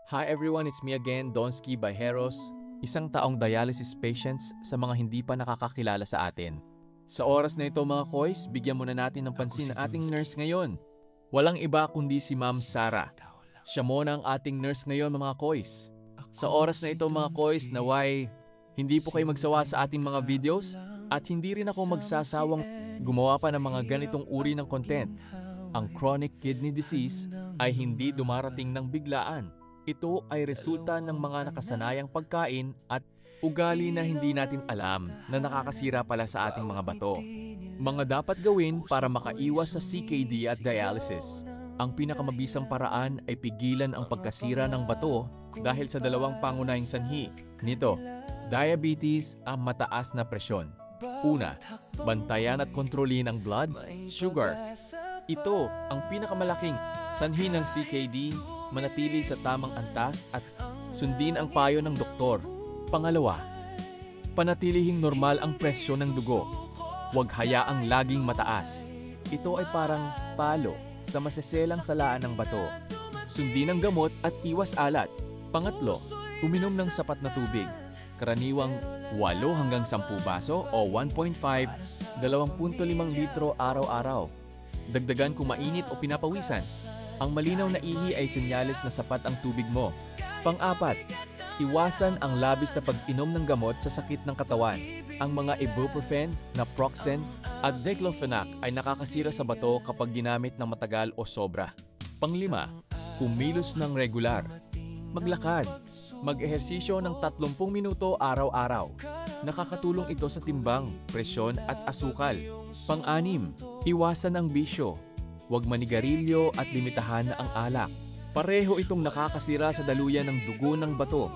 Hi everyone, it's me again, Donsky Bajeros, isang taong dialysis patients sa mga hindi pa nakakakilala sa atin. Sa oras na ito mga koys, bigyan muna natin ng pansin ang ating nurse ngayon. Walang iba kundi si Ma'am Sara. Siya muna ang ating nurse ngayon mga koys. Sa oras na ito mga koys, naway hindi po kayo magsawa sa ating mga videos at hindi rin ako magsasawang gumawa pa ng mga ganitong uri ng content. Ang chronic kidney disease ay hindi dumarating ng biglaan. Ito ay resulta ng mga nakasanayang pagkain at ugali na hindi natin alam na nakakasira pala sa ating mga bato. Mga dapat gawin para makaiwas sa CKD at dialysis. Ang pinakamabisang paraan ay pigilan ang pagkasira ng bato dahil sa dalawang pangunahing sanhi nito, diabetes at mataas na presyon. Una, bantayan at kontrolin ang blood sugar. Ito ang pinakamalaking sanhi ng CKD, manatili sa tamang antas at sundin ang payo ng doktor. Pangalawa, panatilihing normal ang presyon ng dugo. Huwag hayaang laging mataas. Ito ay parang palo sa maseselang salaan ng bato. Sundin ang gamot at iwas alat. Pangatlo, uminom ng sapat na tubig. Karaniwang 8 hanggang 10 baso o 1.5, 2.5 litro araw-araw. Dagdagan kung mainit o pinapawisan. Ang malinaw na ihi ay senyales na sapat ang tubig mo. Pang-apat, iwasan ang labis na pag-inom ng gamot sa sakit ng katawan. Ang mga ibuprofen, naproxen, at diclofenac ay nakakasira sa bato kapag ginamit ng matagal o sobra. Panglima, kumilos ng regular. Maglakad. Mag-ehersisyo ng 30 minuto araw-araw. Nakakatulong ito sa timbang, presyon at asukal. Pang-anim, iwasan ang bisyo. Huwag manigarilyo at limitahan ang alak. Pareho itong nakakasira sa daluyan ng dugo ng bato.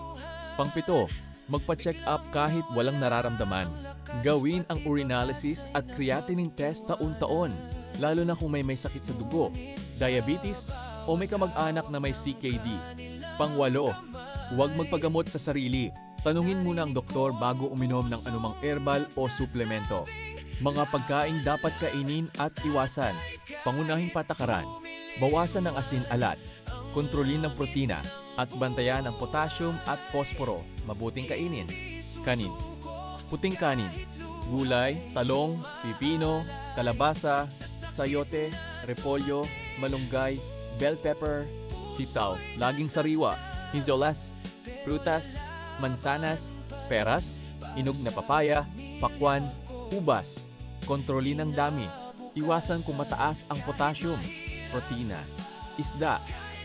Pang-7, magpa-check up kahit walang nararamdaman. Gawin ang urinalysis at creatinine test taon-taon, lalo na kung may sakit sa dugo, diabetes o may kamag-anak na may CKD. Pang-8, huwag magpagamot sa sarili. Tanungin muna ang doktor bago uminom ng anumang herbal o suplemento. Mga pagkain dapat kainin at iwasan. Pangunahing patakaran, bawasan ng asin-alat, kontrolin ng protina, at bantayan ang potassium at posporo. Mabuting kainin. Kanin. Puting kanin. Gulay, talong, pipino, kalabasa, sayote, repolyo, malunggay, bell pepper, sitaw, laging sariwa, hinzolas, prutas, mansanas, peras, inog na papaya, pakwan, ubas. Kontrolin ang dami. Iwasan kung mataas ang potassium, protina, isda,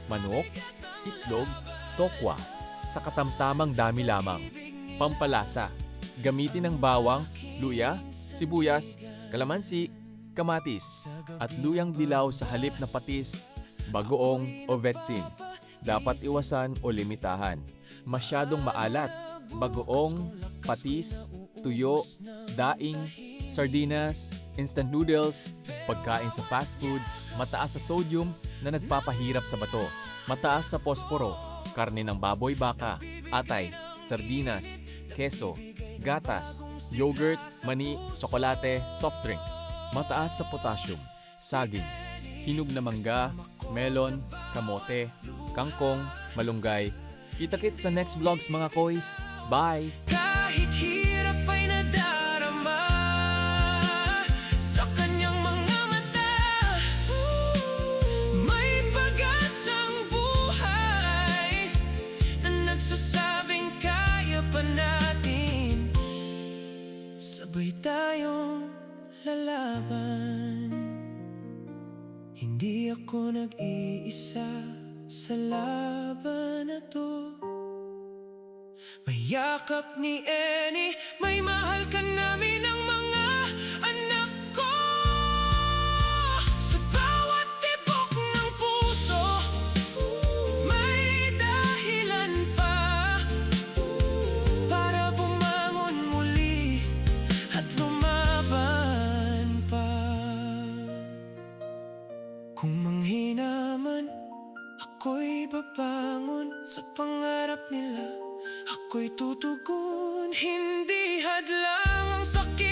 manok, itlog, tokwa, sa katamtamang dami lamang. Pampalasa. Gamitin ang bawang, luya, sibuyas, kalamansi, kamatis, at luyang dilaw sa halip na patis, bagoong o vetsin. Dapat iwasan o limitahan. Masyadong maalat, bagoong, patis, tuyo, daing, sardinas, instant noodles, pagkain sa fast food, mataas sa sodium na nagpapahirap sa bato, mataas sa posporo, karne ng baboy baka, atay, sardinas, keso, gatas, yogurt, mani, tsokolate, soft drinks, mataas sa potassium, saging, hinog na mangga, melon, kamote, kangkong, malunggay. Kita-kits sa next vlogs mga koys. Bye! Kahit hirap ay nadarama sa kanyang mga mata, may pag-asang buhay na nagsasabing kaya pa natin. Sabay tayong lalaban. Hindi ako nag-iisa sa laban na to. May yakap ni Eni, may mahal ka namin ang mga anak ko. Sa bawat tibok ng puso, may dahilan pa para bumangon muli at lumaban pa. Kung manghina man, ako'y babangon sa pangarap nila. Ako'y tutugon, hindi hadlang ang sakit.